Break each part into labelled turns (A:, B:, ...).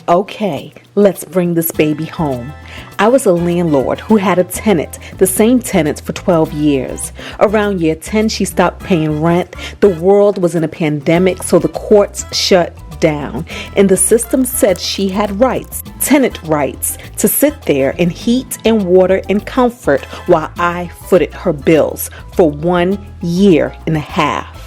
A: Okay, let's bring this baby home. I was a landlord who had a tenant, the same tenant for 12 years. Around year 10, she stopped paying rent. The world was in a pandemic, so the courts shut down. And the system said she had rights, tenant rights, to sit there in heat and water and comfort while I footed her bills for 1 year and a half.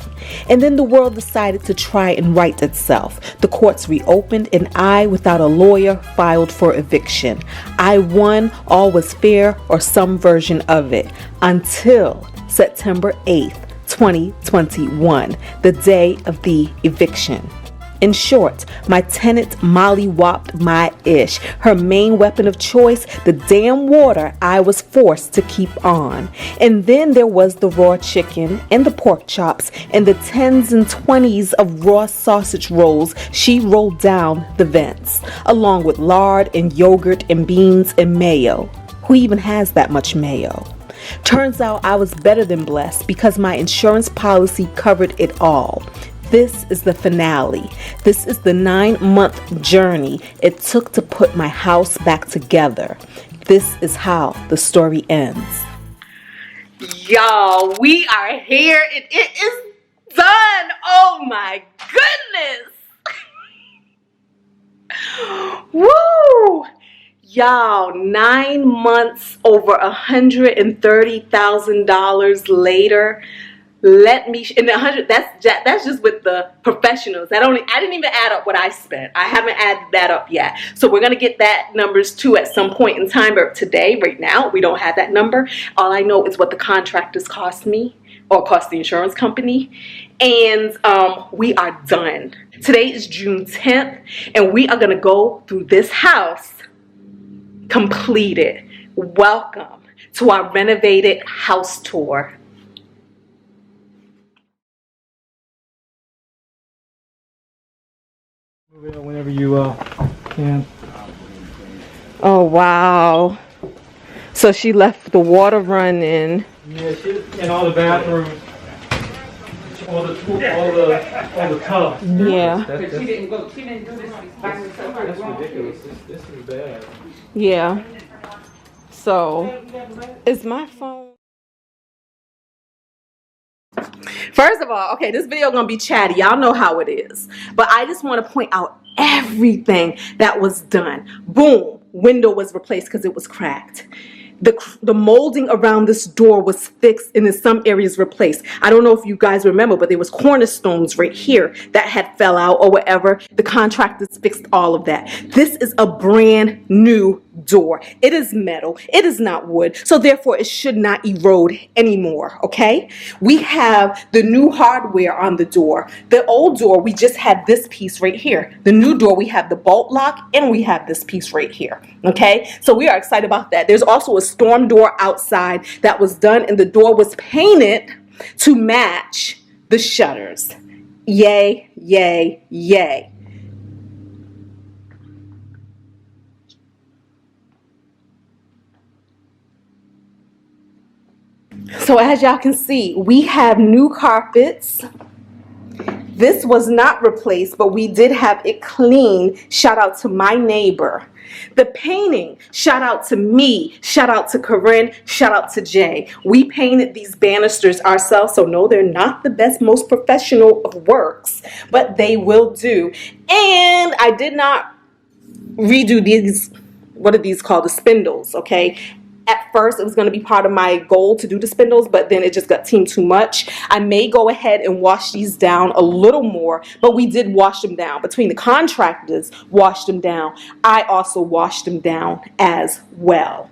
A: And then the world decided to try and right itself. The courts reopened and I, without a lawyer, filed for eviction. I won, all was fair, or some version of it, until September 8th, 2021, the day of the eviction. In short, my tenant mollywopped my ish. Her main weapon of choice, the damn water I was forced to keep on. And then there was the raw chicken and the pork chops and the 10s and 20s of raw sausage rolls she rolled down the vents, along with lard and yogurt and beans and mayo. Who even has that much mayo? Turns out I was better than blessed because my insurance policy covered it all. This is the finale. This is the 9-month journey it took to put my house back together. This is how the story ends. Y'all, we are here and it is done. Oh my goodness. Woo! Y'all, 9 months, over $130,000 later. Let me, and 100, that's just with the professionals. I didn't even add up what I spent. I haven't added that up yet. So we're going to get that numbers too at some point in time. But today, right now, we don't have that number. All I know is what the contractors cost me, or cost the insurance company. And we are done. Today is June 10th, and we are going to go through this house completed. Welcome to our renovated house tour.
B: Whenever you can.
A: Oh wow! So she left the water running.
B: Yeah, in all the bathrooms, all the tubs.
A: Yeah.
C: But she didn't do this by herself.
B: That's ridiculous. This is bad.
A: Yeah. So, is my phone? First of all, okay, this video gonna be chatty. Y'all know how it is. But I just want to point out everything that was done. Boom, window was replaced because it was cracked. The molding around this door was fixed and in some areas replaced. I don't know if you guys remember, but there was cornerstones right here that had fell out or whatever. The contractors fixed all of that. This is a brand new door. It is metal. It is not wood. So therefore it should not erode anymore. Okay. We have the new hardware on the door. The old door, we just had this piece right here. The new door, we have the bolt lock and we have this piece right here. Okay. So we are excited about that. There's also a storm door outside that was done and the door was painted to match the shutters. Yay, yay, yay. So as y'all can see, we have new carpets. This was not replaced, but we did have it clean. Shout out to my neighbor. The painting, shout out to me, shout out to Corinne, shout out to Jay. We painted these banisters ourselves, so no, they're not the best, most professional of works, but they will do. And I did not redo these, what are these called? The spindles, okay? At first, it was going to be part of my goal to do the spindles, but then it just got teamed too much. I may go ahead and wash these down a little more, but we did wash them down. Between the contractors washed them down, I also washed them down as well.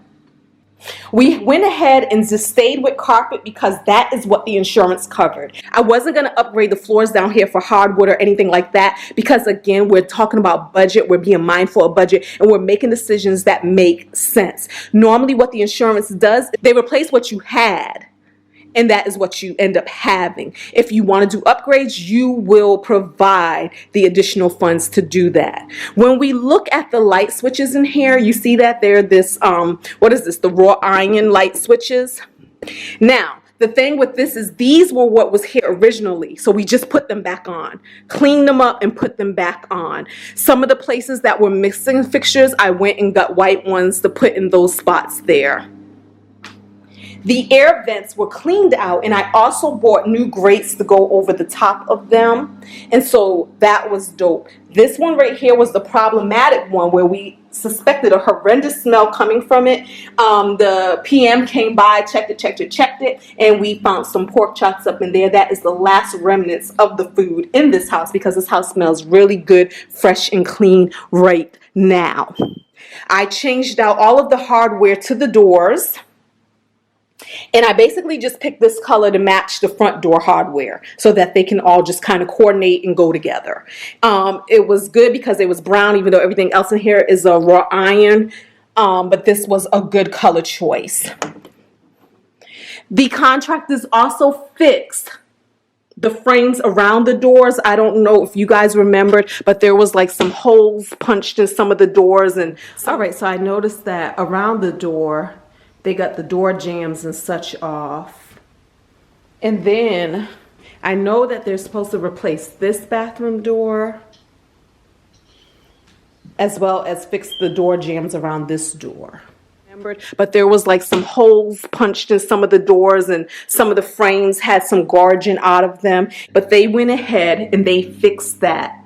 A: We went ahead and just stayed with carpet because that is what the insurance covered. I wasn't going to upgrade the floors down here for hardwood or anything like that because, again, we're talking about budget. We're being mindful of budget and we're making decisions that make sense. Normally what the insurance does, they replace what you had. And that is what you end up having. If you want to do upgrades, you will provide the additional funds to do that. When we look at the light switches in here, you see that they're this, what is this? The raw iron light switches. Now, The thing with this is these were what was here originally. So we just put them back on, cleaned them up and put them back on. Some of the places that were missing fixtures, I went and got white ones to put in those spots there. The air vents were cleaned out, and I also bought new grates to go over the top of them. And so that was dope. This one right here was the problematic one where we suspected a horrendous smell coming from it. The PM came by, checked it, and we found some pork chops up in there. That is the last remnants of the food in this house because this house smells really good, fresh and clean right now. I changed out all of the hardware to the doors. And I basically just picked this color to match the front door hardware so that they can all just kind of coordinate and go together. It was good because it was brown, even though everything else in here is a raw iron. But this was a good color choice. The contractors also fixed the frames around the doors. I don't know if you guys remembered, but there was like some holes punched in some of the doors. And all right, so I noticed that around the door, they got the door jambs and such off. And then I know that they're supposed to replace this bathroom door as well as fix the door jambs around this door. But there was like some holes punched in some of the doors and some of the frames had some gorging out of them. But they went ahead and they fixed that.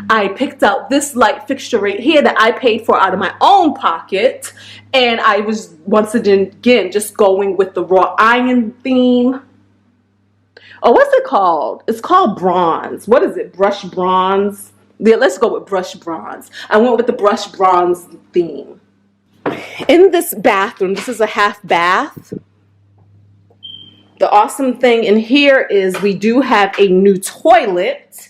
A: I picked out this light fixture right here that I paid for out of my own pocket. And I was once again just going with the raw iron theme. Oh, what's it called? It's called bronze. What is it? Brush bronze? Yeah, let's go with brush bronze. I went with the brush bronze theme. In this bathroom, this is a half bath. The awesome thing in here is we do have a new toilet.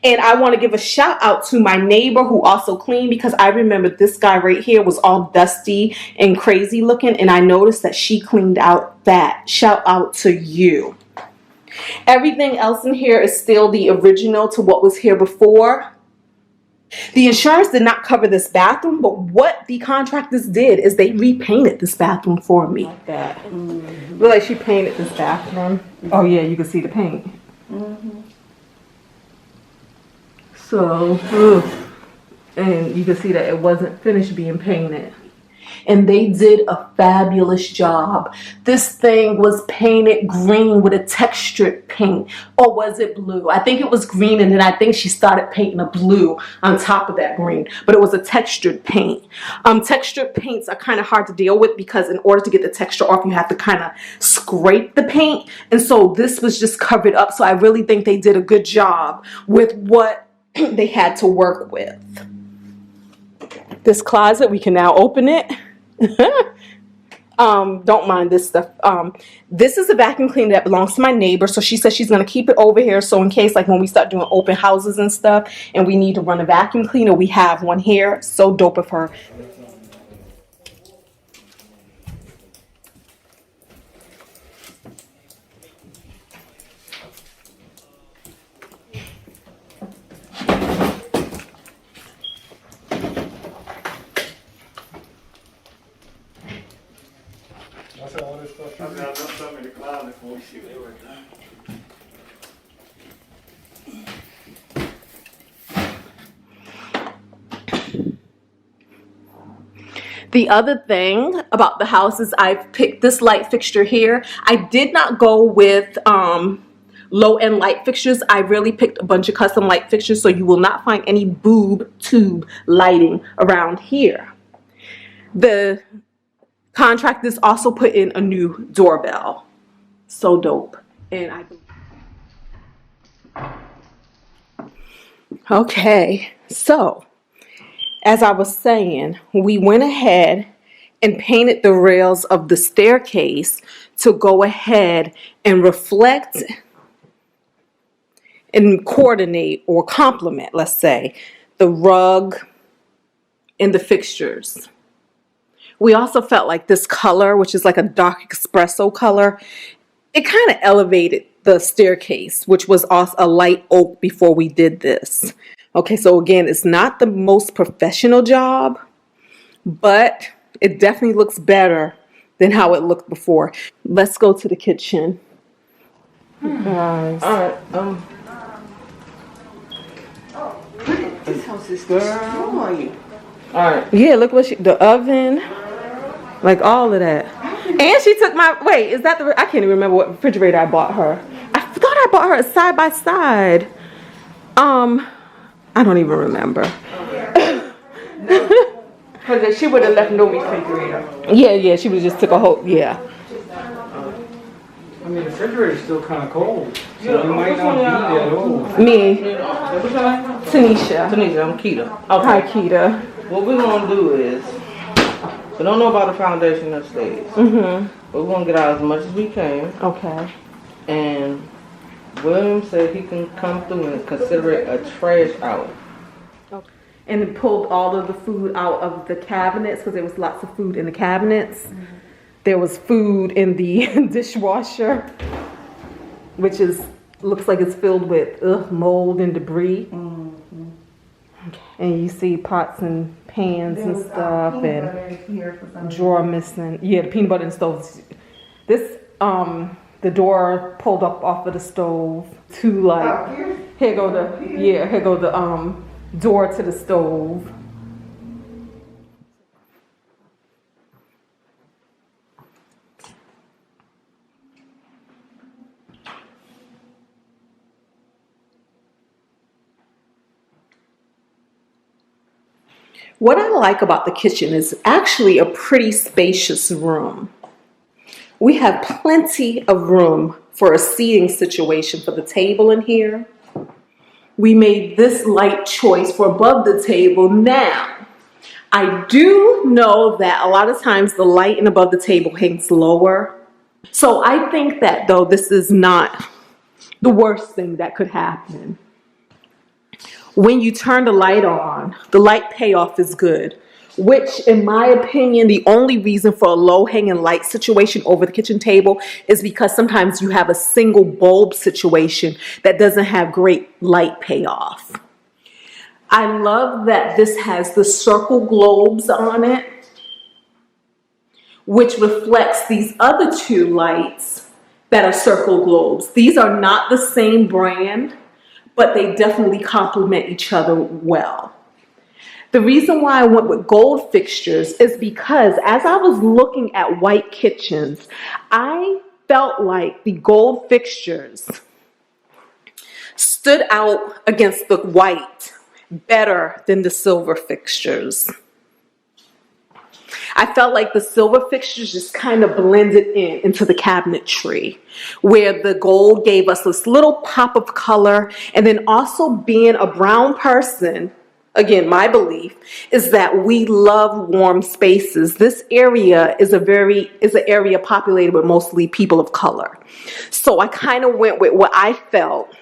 A: And I want to give a shout out to my neighbor who also cleaned, because I remember this guy right here was all dusty and crazy looking. And I noticed that she cleaned out that. Shout out to you. Everything else in here is still the original to what was here before. The insurance did not cover this bathroom, but what the contractors did is they repainted this bathroom for me. Like that. Mm-hmm. Look like she painted this bathroom. Mm-hmm. Oh yeah, you can see the paint. Mm-hmm. So, and you can see that it wasn't finished being painted. And they did a fabulous job. This thing was painted green with a textured paint. Or was it blue? I think it was green, and then I think she started painting a blue on top of that green. But it was a textured paint. Textured paints are kind of hard to deal with because in order to get the texture off, you have to kind of scrape the paint. And so this was just covered up. So I really think they did a good job with what they had to work with. This closet, we can now open it. Don't mind this stuff. This is a vacuum cleaner that belongs to my neighbor, so she says she's going to keep it over here, so in case like when we start doing open houses and stuff and we need to run a vacuum cleaner, we have one here. So dope of her. The other thing about the house is I've picked this light fixture here. I did not go with low-end light fixtures. I really picked a bunch of custom light fixtures, so you will not find any boob tube lighting around here. The contractors also put in a new doorbell. So dope. And okay, so as I was saying, we went ahead and painted the rails of the staircase to go ahead and reflect and coordinate or complement, let's say, the rug and the fixtures. We also felt like this color, which is like a dark espresso color, it kind of elevated the staircase, which was also a light oak before we did this. Okay, so again, it's not the most professional job, but it definitely looks better than how it looked before. Let's go to the kitchen. Guys.
D: All right.
C: This house is destroyed.
D: All right.
A: Yeah, look what the oven, like all of that. And she took my, wait, is that I can't even remember what refrigerator I bought her. I thought I bought her a side by side. I don't even remember.
C: Because she would have left no refrigerator.
A: Yeah, she would have just took a whole, yeah.
B: I mean, the refrigerator's still kind of cold, so it might not be that old.
A: Me,
D: What's your name?
A: Tanisha.
D: Tanisha, I'm Keita.
A: Hi,
D: Okay.
A: Keita.
D: What we're gonna do is, we don't know about the foundation upstairs.
A: Mm-hmm.
D: But we're gonna get out as much as we can.
A: Okay.
D: And William said he can come through and consider it a trash out.
A: And it pulled all of the food out of the cabinets because there was lots of food in the cabinets. Mm-hmm. There was food in the dishwasher, which looks like it's filled with mold and debris. Mm-hmm. And you see pots and pans and stuff, and drawer missing. Yeah, the peanut butter and stove. This the door pulled up off of the stove to like here go the door to the stove. What I like about the kitchen is actually a pretty spacious room. We have plenty of room for a seating situation for the table in here. We made this light choice for above the table. Now, I do know that a lot of times the light and above the table hangs lower. So I think that though this is not the worst thing that could happen. When you turn the light on, the light payoff is good, which in my opinion, the only reason for a low hanging light situation over the kitchen table is because sometimes you have a single bulb situation that doesn't have great light payoff. I love that this has the circle globes on it, which reflects these other two lights that are circle globes. These are not the same brand, but they definitely complement each other well. The reason why I went with gold fixtures is because as I was looking at white kitchens, I felt like the gold fixtures stood out against the white better than the silver fixtures. I felt like the silver fixtures just kind of blended into the cabinetry, where the gold gave us this little pop of color. And then also being a brown person, again, my belief is that we love warm spaces. This area is an area populated with mostly people of color. So I kind of went with what I felt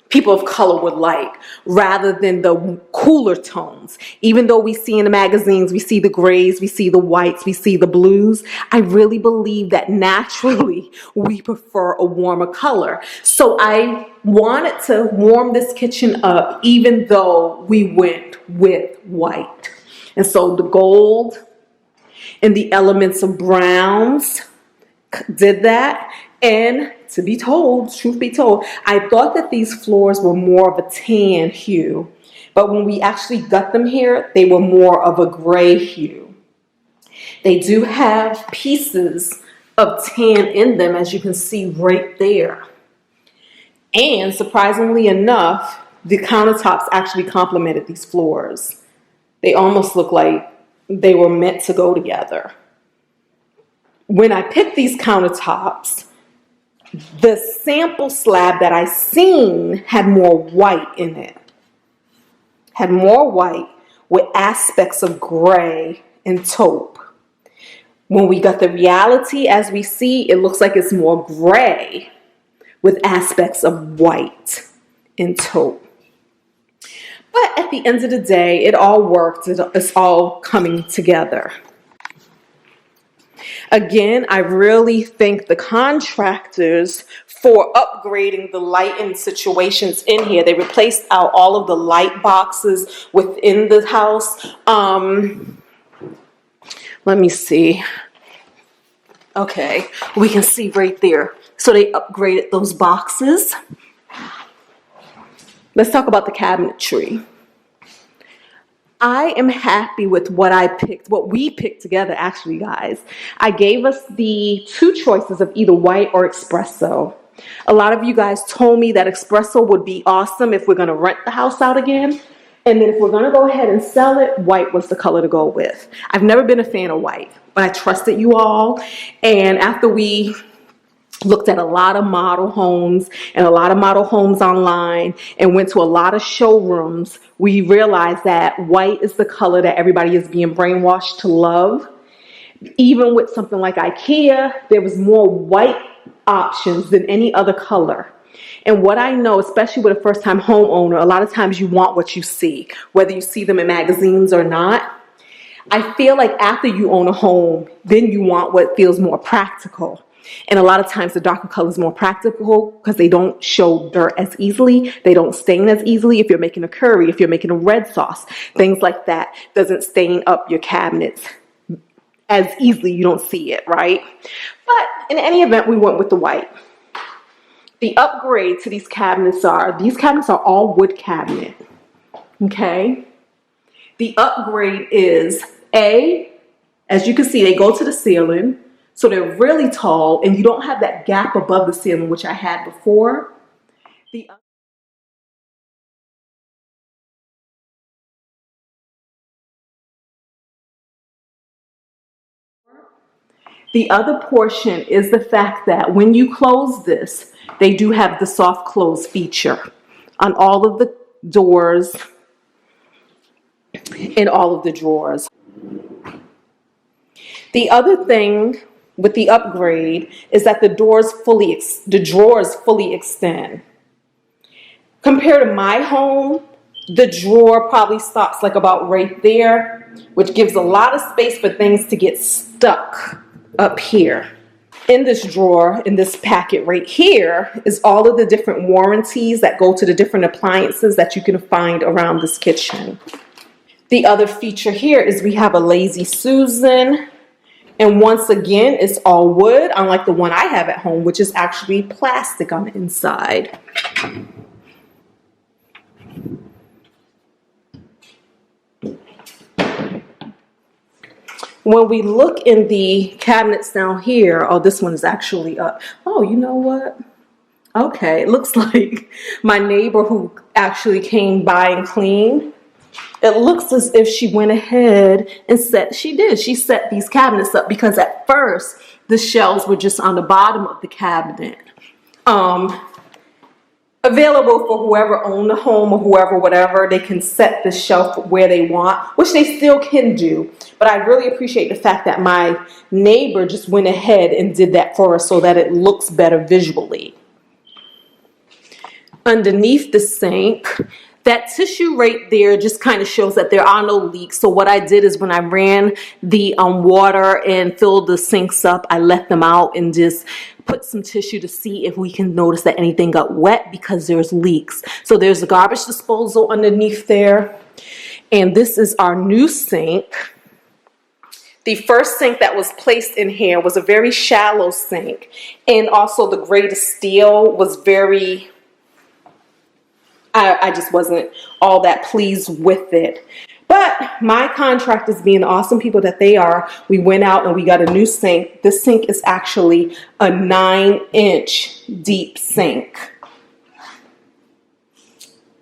A: people of color would like, rather than the cooler tones. Even though we see in the magazines, we see the grays, we see the whites, we see the blues, I really believe that naturally we prefer a warmer color. So I wanted to warm this kitchen up even though we went with white. And so the gold and the elements of browns did that. And to be told, truth be told, I thought that these floors were more of a tan hue, but when we actually got them here, they were more of a gray hue. They do have pieces of tan in them, as you can see right there. And surprisingly enough, the countertops actually complemented these floors. They almost look like they were meant to go together. When I picked these countertops, the sample slab that I seen had more white in it. Had more white with aspects of gray and taupe. When we got the reality, as we see, it looks like it's more gray with aspects of white and taupe. But at the end of the day, it all worked. It's all coming together. Again, I really thank the contractors for upgrading the lighting situations in here. They replaced out all of the light boxes within the house. Let me see. Okay, we can see right there. So they upgraded those boxes. Let's talk about the cabinetry. I am happy with what I picked, what we picked together, actually, guys. I gave us the two choices of either white or espresso. A lot of you guys told me that espresso would be awesome if we're going to rent the house out again. And then if we're going to go ahead and sell it, white was the color to go with. I've never been a fan of white, but I trusted you all. And after we looked at a lot of model homes and a lot of model homes online and went to a lot of showrooms, we realized that white is the color that everybody is being brainwashed to love. Even with something like IKEA, there was more white options than any other color. And what I know, especially with a first-time homeowner, a lot of times you want what you see, whether you see them in magazines or not. I feel like after you own a home, then you want what feels more practical. And a lot of times the darker color is more practical because they don't show dirt as easily. They don't stain as easily. If you're making a curry, if you're making a red sauce, things like that doesn't stain up your cabinets as easily. You don't see it, right? But in any event, we went with the white. The upgrade to these cabinets are all wood cabinet, okay? The upgrade is as you can see, they go to the ceiling. So they're really tall and you don't have that gap above the ceiling, which I had before. The other portion is the fact that when you close this, they do have the soft close feature on all of the doors and all of the drawers. The other thing with the upgrade is that the drawers fully extend. Compared to my home, the drawer probably stops like about right there, which gives a lot of space for things to get stuck up here. In this drawer, in this packet right here, is all of the different warranties that go to the different appliances that you can find around this kitchen. The other feature here is we have a Lazy Susan. And once again, it's all wood, unlike the one I have at home, which is actually plastic on the inside. When we look in the cabinets down here, oh, this one is actually up. Oh, you know what? Okay, it looks like my neighbor who actually came by and cleaned, it looks as if she went ahead and she set these cabinets up, because at first the shelves were just on the bottom of the cabinet. Available for whoever owned the home or whoever, whatever, they can set the shelf where they want, which they still can do. But I really appreciate the fact that my neighbor just went ahead and did that for us so that it looks better visually. Underneath the sink, that tissue right there just kind of shows that there are no leaks. So what I did is when I ran the water and filled the sinks up, I let them out and just put some tissue to see if we can notice that anything got wet, because there's leaks. So there's a garbage disposal underneath there. And this is our new sink. The first sink that was placed in here was a very shallow sink. And also the grade of steel was very... I just wasn't all that pleased with it. But my contractors, being the awesome people that they are, we went out and we got a new sink. This sink is actually a 9-inch deep sink.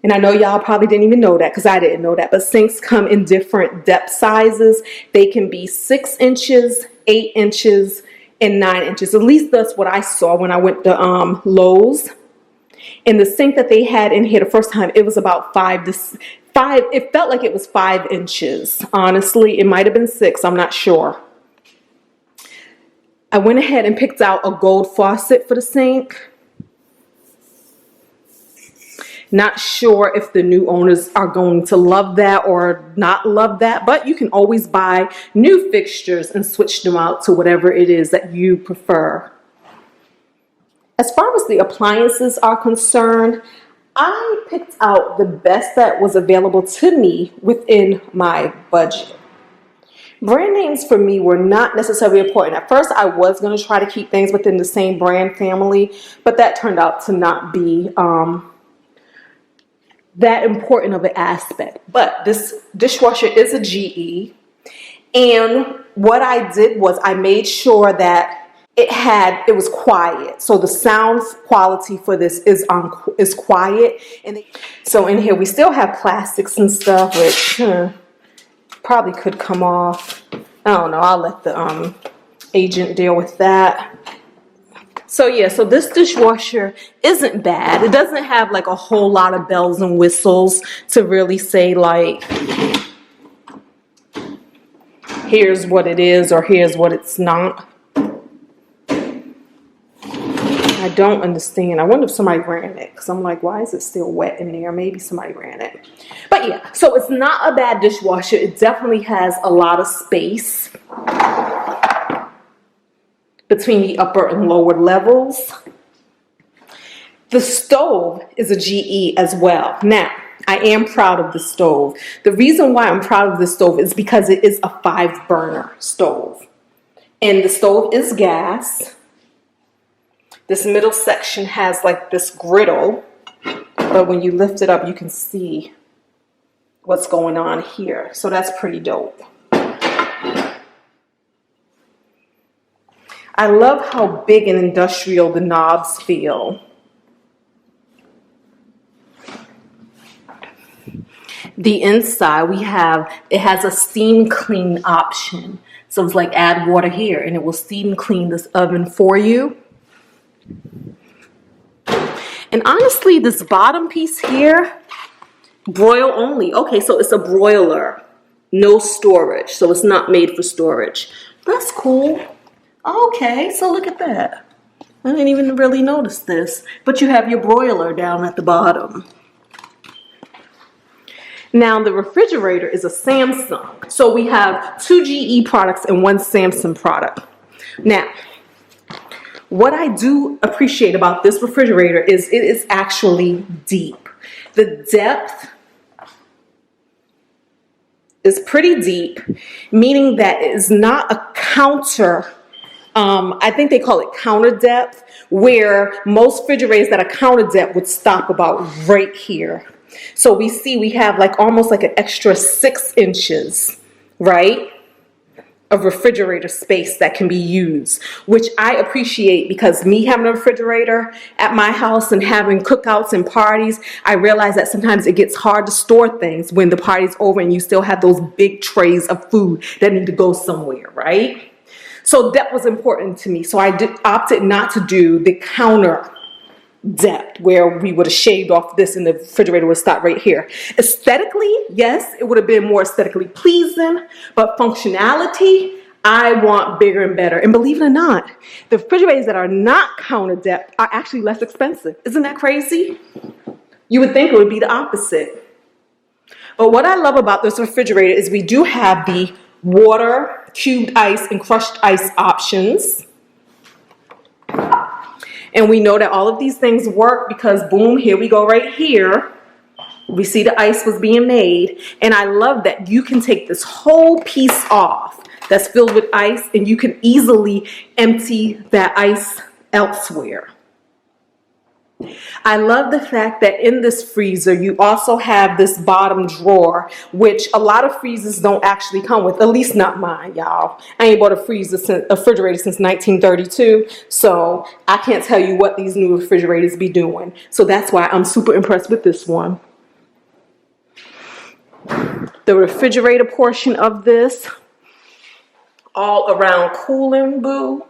A: And I know y'all probably didn't even know that, because I didn't know that. But sinks come in different depth sizes. They can be 6 inches, 8 inches, and 9 inches. At least that's what I saw when I went to Lowe's. And the sink that they had in here the first time, it was about 5. It felt like it was 5 inches. Honestly, it might have been 6. I'm not sure. I went ahead and picked out a gold faucet for the sink. Not sure if the new owners are going to love that or not love that, but you can always buy new fixtures and switch them out to whatever it is that you prefer. As far as the appliances are concerned, I picked out the best that was available to me within my budget. Brand names for me were not necessarily important. At first, I was going to try to keep things within the same brand family, but that turned out to not be that important of an aspect. But this dishwasher is a GE, and what I did was I made sure that it was quiet. So the sound quality for this is quiet. And so in here we still have plastics and stuff, which probably could come off. I don't know. I'll let the agent deal with that. So yeah, so this dishwasher isn't bad. It doesn't have like a whole lot of bells and whistles to really say like, here's what it is or here's what it's not. I don't understand. I wonder if somebody ran it, because I'm like, why is it still wet in there? Maybe somebody ran it. But yeah, so it's not a bad dishwasher. It definitely has a lot of space between the upper and lower levels. The stove is a GE as well. Now, I am proud of the stove. The reason why I'm proud of the stove is because it is a 5-burner stove. And the stove is gas. This middle section has like this griddle, but when you lift it up, you can see what's going on here. So that's pretty dope. I love how big and industrial the knobs feel. The inside it has a steam clean option. So it's like add water here and it will steam clean this oven for you. And honestly, this bottom piece here, broil only. Okay, so it's a broiler, no storage. So it's not made for storage. That's cool. Okay, so look at that. I didn't even really notice this. But you have your broiler down at the bottom. Now the refrigerator is a Samsung. So we have 2 GE products and 1 Samsung product. Now, what I do appreciate about this refrigerator is it is actually deep. The depth is pretty deep, meaning that it is not a counter. I think they call it counter depth, where most refrigerators that are counter depth would stop about right here. So we have like almost like an extra 6 inches, right, of refrigerator space that can be used, which I appreciate, because me having a refrigerator at my house and having cookouts and parties, I realize that sometimes it gets hard to store things when the party's over and you still have those big trays of food that need to go somewhere, right? So depth was important to me. So I opted not to do the counter depth where we would have shaved off this and the refrigerator would stop right here. Aesthetically, yes, it would have been more aesthetically pleasing, but functionality, I want bigger and better. And believe it or not, the refrigerators that are not counter depth are actually less expensive. Isn't that crazy? You would think it would be the opposite. But what I love about this refrigerator is we do have the water, cubed ice, and crushed ice options. And we know that all of these things work because, boom, here we go right here. We see the ice was being made. And I love that you can take this whole piece off that's filled with ice and you can easily empty that ice elsewhere. I love the fact that in this freezer, you also have this bottom drawer, which a lot of freezers don't actually come with, at least not mine, y'all. I ain't bought a refrigerator since 1932, so I can't tell you what these new refrigerators be doing. So that's why I'm super impressed with this one. The refrigerator portion of this, all around cooling, boo.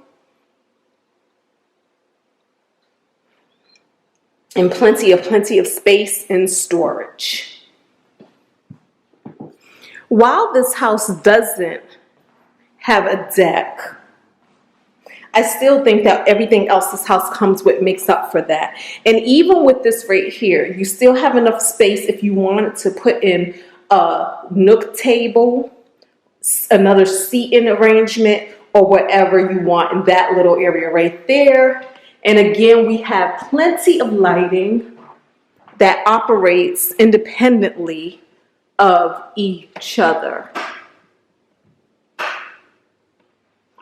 A: And plenty of space and storage. While this house doesn't have a deck, I still think that everything else this house comes with makes up for that. And even with this right here, you still have enough space if you wanted to put in a nook table, another seating arrangement, or whatever you want in that little area right there. And again, we have plenty of lighting that operates independently of each other.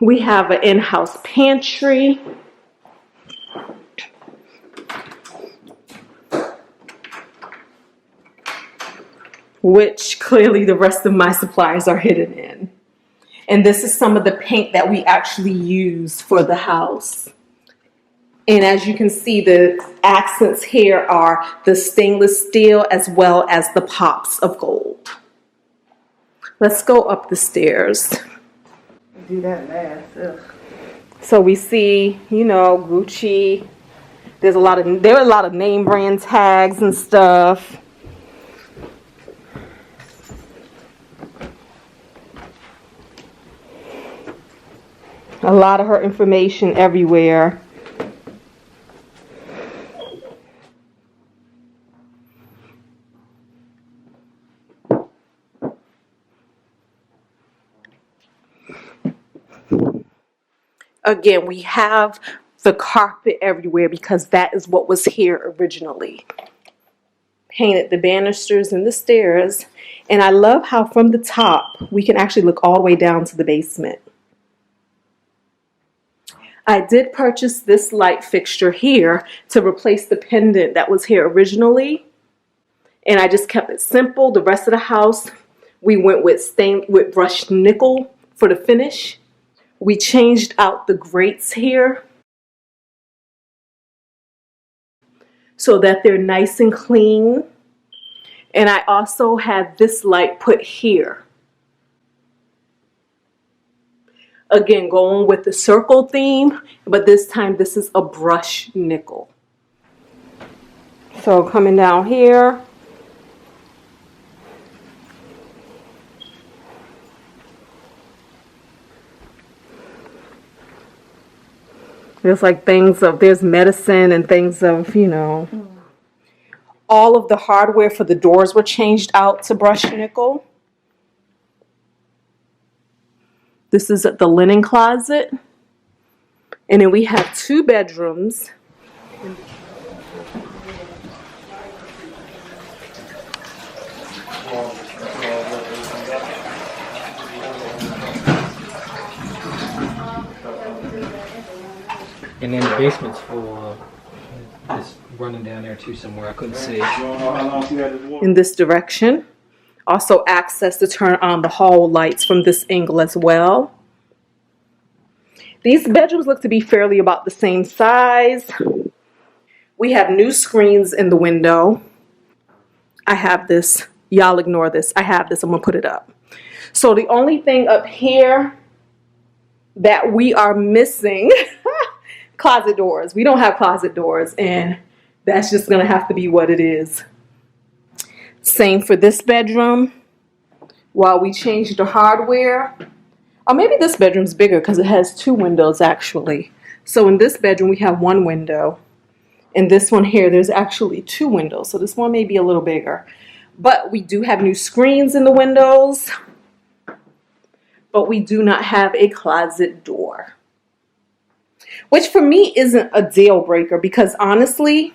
A: We have an in-house pantry. Which clearly the rest of my supplies are hidden in. And this is some of the paint that we actually use for the house. And as you can see, the accents here are the stainless steel as well as the pops of gold. Let's go up the stairs.
D: Do that last. Ugh.
A: So we see, you know, Gucci. There are a lot of name brand tags and stuff. A lot of her information everywhere. Again, we have the carpet everywhere because that is what was here originally. Painted the banisters and the stairs. And I love how from the top, we can actually look all the way down to the basement. I did purchase this light fixture here to replace the pendant that was here originally. And I just kept it simple. The rest of the house, we went with brushed nickel for the finish. We changed out the grates here so that they're nice and clean. And I also had this light put here. Again, going with the circle theme, but this time this is a brushed nickel. So coming down here. There's like there's medicine and things of, you know. All of the hardware for the doors were changed out to brushed nickel. This is the linen closet. And then we have 2 bedrooms.
B: And then the basement's full. It's running down there too somewhere. I couldn't see.
A: In this direction. Also access to turn on the hall lights from this angle as well. These bedrooms look to be fairly about the same size. We have new screens in the window. I have this. Y'all ignore this. I have this. I'm going to put it up. So the only thing up here that we are missing, closet doors. We don't have closet doors, and that's just going to have to be what it is. Same for this bedroom. While we changed the hardware, or maybe this bedroom's bigger because it has 2 windows actually. So in this bedroom we have 1 window. In this one here there's actually 2 windows. So this one may be a little bigger. But we do have new screens in the windows. But we do not have a closet door. Which for me isn't a deal breaker because honestly,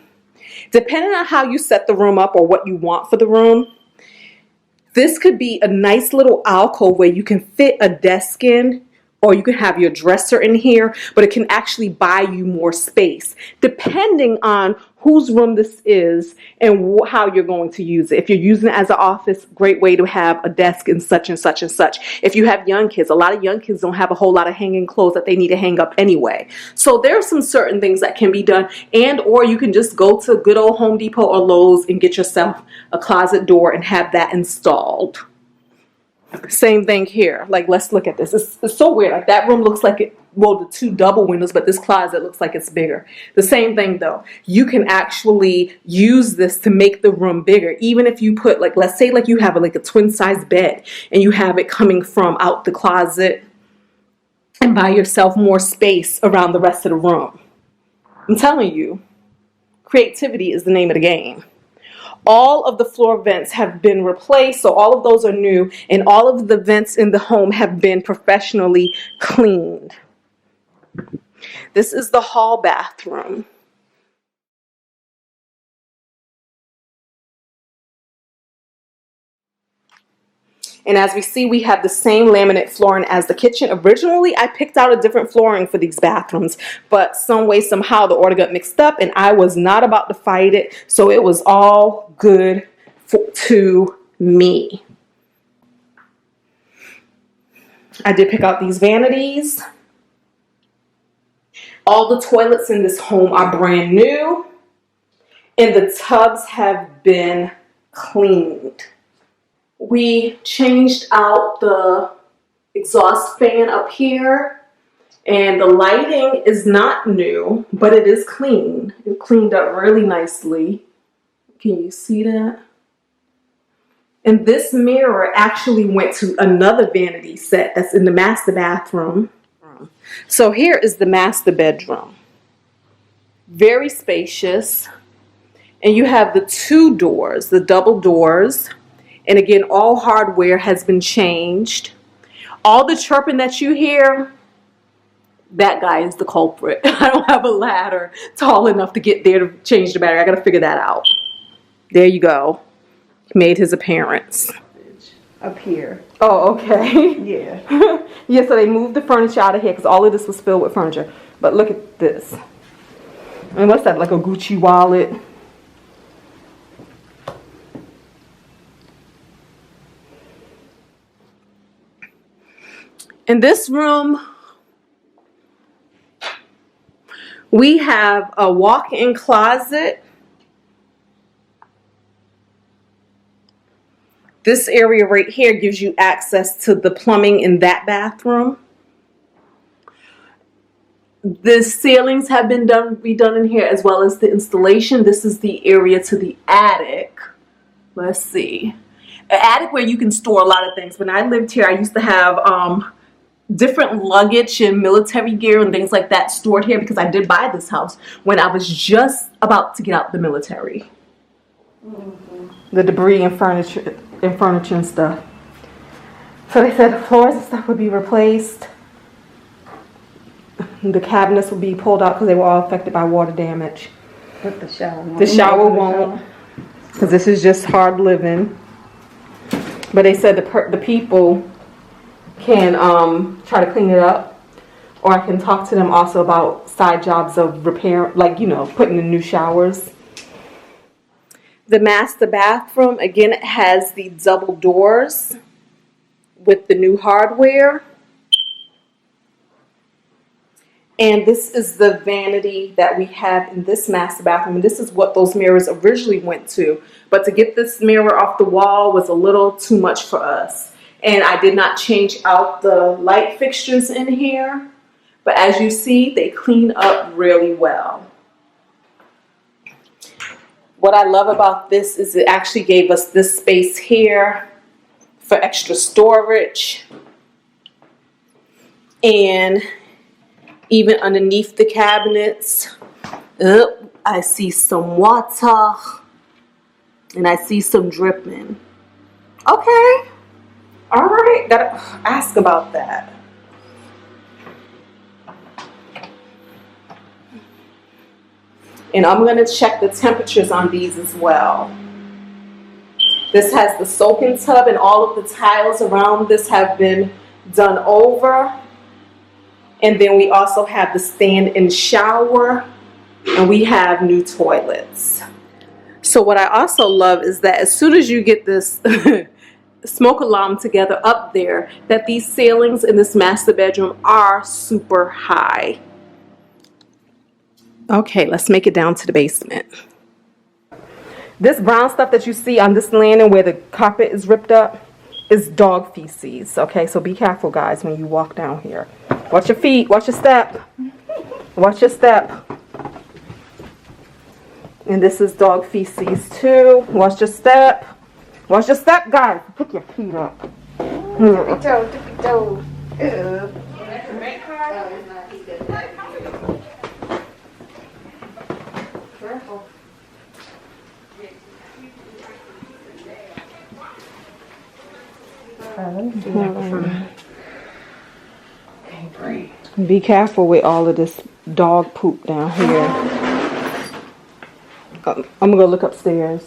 A: depending on how you set the room up or what you want for the room, this could be a nice little alcove where you can fit a desk in, or you can have your dresser in here, but it can actually buy you more space depending on whose room this is and how you're going to use it. If you're using it as an office, great way to have a desk and such and such and such. If you have young kids, a lot of young kids don't have a whole lot of hanging clothes that they need to hang up anyway. So there are some certain things that can be done, and or you can just go to good old Home Depot or Lowe's and get yourself a closet door and have that installed. Same thing here. Like, let's look at this. It's so weird. Like, that room looks like the 2 double windows, but this closet looks like it's bigger. The same thing though. You can actually use this to make the room bigger. Even if you put, like, let's say like you have a twin size bed and you have it coming from out the closet and buy yourself more space around the rest of the room. I'm telling you, creativity is the name of the game. All of the floor vents have been replaced, so all of those are new, and all of the vents in the home have been professionally cleaned. This is the hall bathroom. And as we see, we have the same laminate flooring as the kitchen. Originally, I picked out a different flooring for these bathrooms, but some way, somehow, the order got mixed up, and I was not about to fight it, so it was all good to me. I did pick out these vanities. All the toilets in this home are brand new, and the tubs have been cleaned. We changed out the exhaust fan up here, and the lighting is not new, but it is clean. It cleaned up really nicely. Can you see that? And this mirror actually went to another vanity set that's in the master bathroom. So here is the master bedroom. Very spacious. And you have the two doors, the double doors. And again, all hardware has been changed. All the chirping that you hear, that guy is the culprit. I don't have a ladder tall enough to get there to change the battery. I got to figure that out. There you go. He made his appearance.
C: Up here.
A: Oh, okay.
C: Yeah.
A: Yeah, so they moved the furniture out of here because all of this was filled with furniture. But look at this. And what's that, like a Gucci wallet? In this room, we have a walk-in closet. This area right here gives you access to the plumbing in that bathroom. The ceilings have been redone in here, as well as the installation. This is the area to the attic. Let's see. An attic where you can store a lot of things. When I lived here, I used to have different luggage and military gear and things like that stored here because I did buy this house when I was just about to get out the military. The debris and furniture and stuff. So they said the floors and stuff would be replaced. The cabinets would be pulled out because they were all affected by water damage.
C: But the shower won't.
A: The shower won't, because this is just hard living. But they said the people can try to clean it up, or I can talk to them also about side jobs of repair, like, you know, putting in new showers. The master bathroom, again, it has the double doors with the new hardware. And this is the vanity that we have in this master bathroom. And this is what those mirrors originally went to. But to get this mirror off the wall was a little too much for us. And I did not change out the light fixtures in here. But as you see, they clean up really well. What I love about this is it actually gave us this space here for extra storage. And even underneath the cabinets, I see some water and I see some dripping. Okay, all right, gotta ask about that. And I'm gonna check the temperatures on these as well. This has the soaking tub, and all of the tiles around this have been done over. And then we also have the stand-in shower, and we have new toilets. So what I also love is that as soon as you get this smoke alarm together up there, that these ceilings in this master bedroom are super high. Okay, let's make it down to the basement. This brown stuff that you see on this landing where the carpet is ripped up is dog feces. Okay, so be careful, guys, when you walk down here. Watch your feet, watch your step. Watch your step. And this is dog feces too. Watch your step. Watch your step, guys. Pick your feet up.
C: Tippy toe. Ew. Careful.
A: Be careful with all of this dog poop down here. I'm gonna go look upstairs.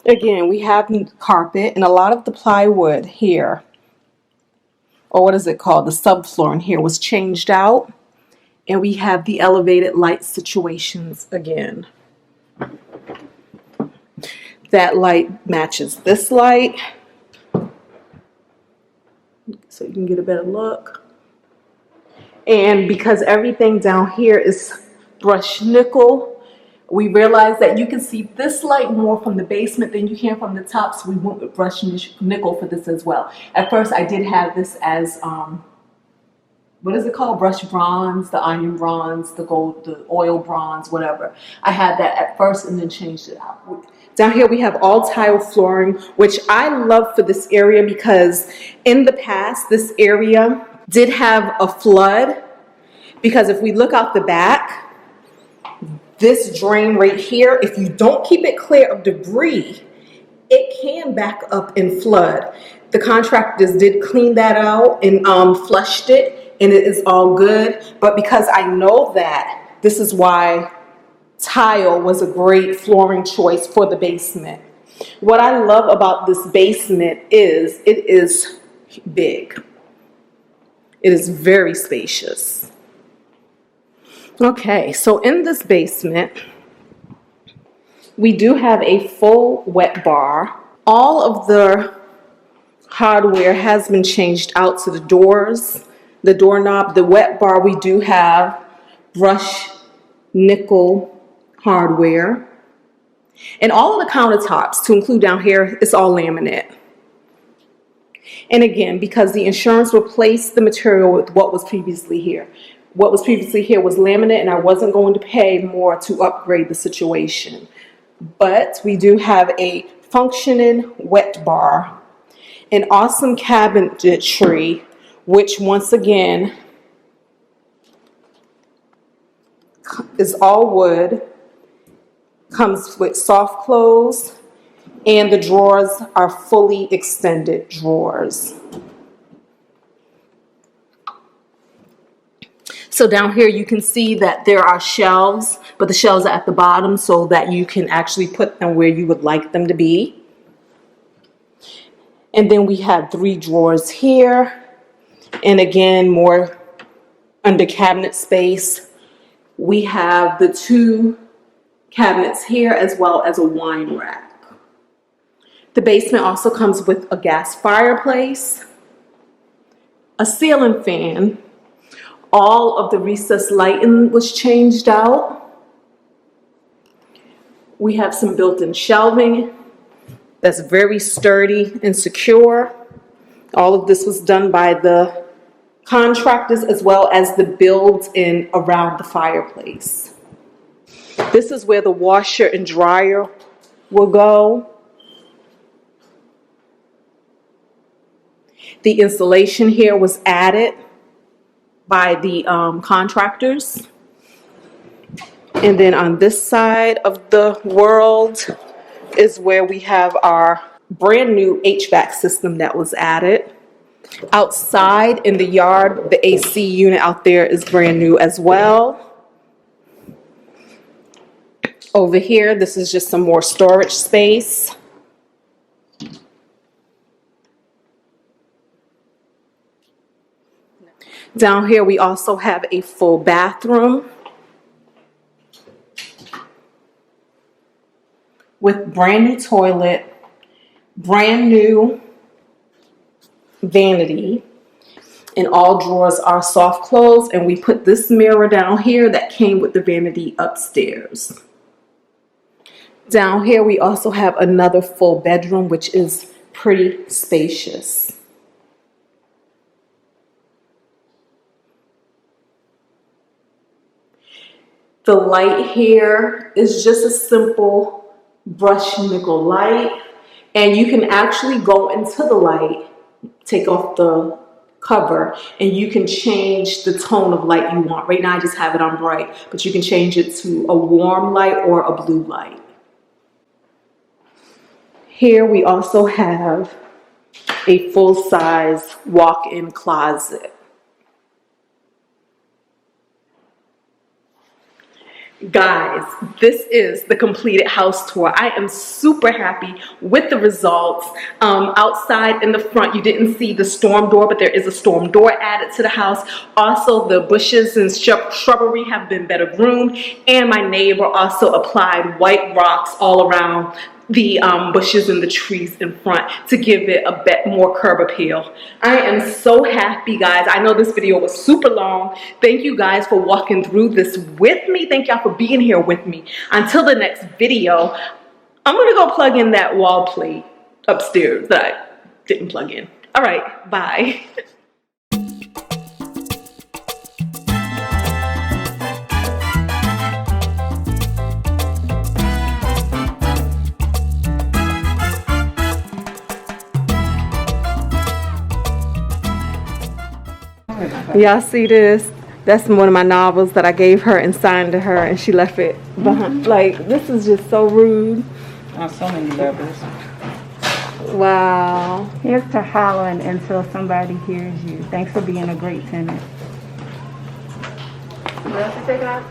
A: Again, we have carpet and a lot of the plywood here, or what is it called? The subfloor in here was changed out. And we have the elevated light situations again. That light matches this light, so you can get a better look. And because everything down here is brushed nickel, we realized that you can see this light more from the basement than you can from the top, so we went with brushed nickel for this as well. At first I did have this as what is it called? Brushed bronze, the iron bronze, the gold, the oil bronze, whatever. I had that at first and then changed it out. Down here we have all tile flooring, which I love for this area because in the past this area did have a flood, because if we look out the back, this drain right here, if you don't keep it clear of debris, it can back up and flood. The contractors did clean that out and flushed it, and it is all good. But because I know that, this is why tile was a great flooring choice for the basement. What I love about this basement is it is big. It is very spacious. Okay, so in this basement, we do have a full wet bar. All of the hardware has been changed out to the doors, the doorknob, the wet bar. We do have brushed nickel hardware. And all of the countertops, to include down here, it's all laminate. And again, because the insurance replaced the material with what was previously here. What was previously here was laminate, and I wasn't going to pay more to upgrade the situation. But we do have a functioning wet bar, an awesome cabinetry, which once again is all wood, comes with soft close, and the drawers are fully extended drawers. So down here you can see that there are shelves, but the shelves are at the bottom so that you can actually put them where you would like them to be. And then we have 3 drawers here, and again more under cabinet space. We have the 2 cabinets here as well as a wine rack. The basement also comes with a gas fireplace, a ceiling fan. All of the recessed lighting was changed out. We have some built-in shelving that's very sturdy and secure. All of this was done by the contractors as well as the build-in around the fireplace. This is where the washer and dryer will go. The insulation here was added by the contractors. And then on this side of the world is where we have our brand new HVAC system that was added. Outside in the yard, the AC unit out there is brand new as well. Over here, this is just some more storage space. Down here, we also have a full bathroom with brand new toilet, brand new vanity, and all drawers are soft close. And we put this mirror down here that came with the vanity upstairs. Down here, we also have another full bedroom, which is pretty spacious. The light here is just a simple brushed nickel light, and you can actually go into the light, take off the cover, and you can change the tone of light you want. Right now I just have it on bright, but you can change it to a warm light or a blue light. Here we also have a full-size walk-in closet. Guys, this is the completed house tour. I am super happy with the results. Outside in the front, you didn't see the storm door, but there is a storm door added to the house. Also, the bushes and shrubbery have been better groomed, and my neighbor also applied white rocks all around the bushes and the trees in front to give it a bit more curb appeal. I am so happy, guys. I know this video was super long. Thank you guys for walking through this with me. Thank y'all for being here with me. Until the next video, I'm gonna go plug in that wall plate upstairs that I didn't plug in. All right, bye. Y'all see this? That's one of my novels that I gave her and signed to her, and she left it behind. Like, this is just so rude.
D: On so many levels.
A: Wow.
C: Here's to hollering until somebody hears you. Thanks for being a great tenant.
A: What else you take out?